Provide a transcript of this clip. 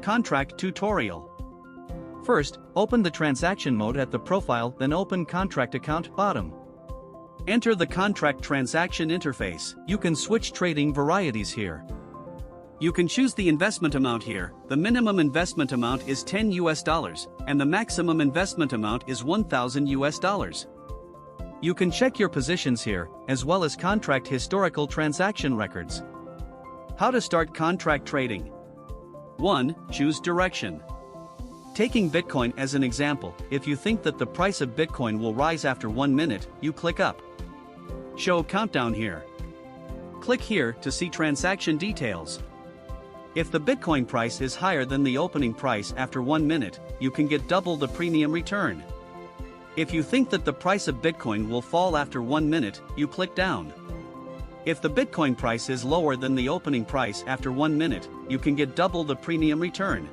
Contract tutorial. First, open the transaction mode at the profile, then open contract account, bottom. Enter the contract transaction interface. You can switch trading varieties here. You can choose the investment amount here. The minimum investment amount is $10 and the maximum investment amount is $1,000. You can check your positions here, as well as contract historical transaction records. How to start contract trading. 1. Choose direction. Taking Bitcoin as an example, if you think that the price of Bitcoin will rise after 1 minute, you click up. Show countdown here. Click here to see transaction details. If the Bitcoin price is higher than the opening price after 1 minute, you can get double the premium return. If you think that the price of Bitcoin will fall after 1 minute, you click down. If the Bitcoin price is lower than the opening price after 1 minute, you can get double the premium return.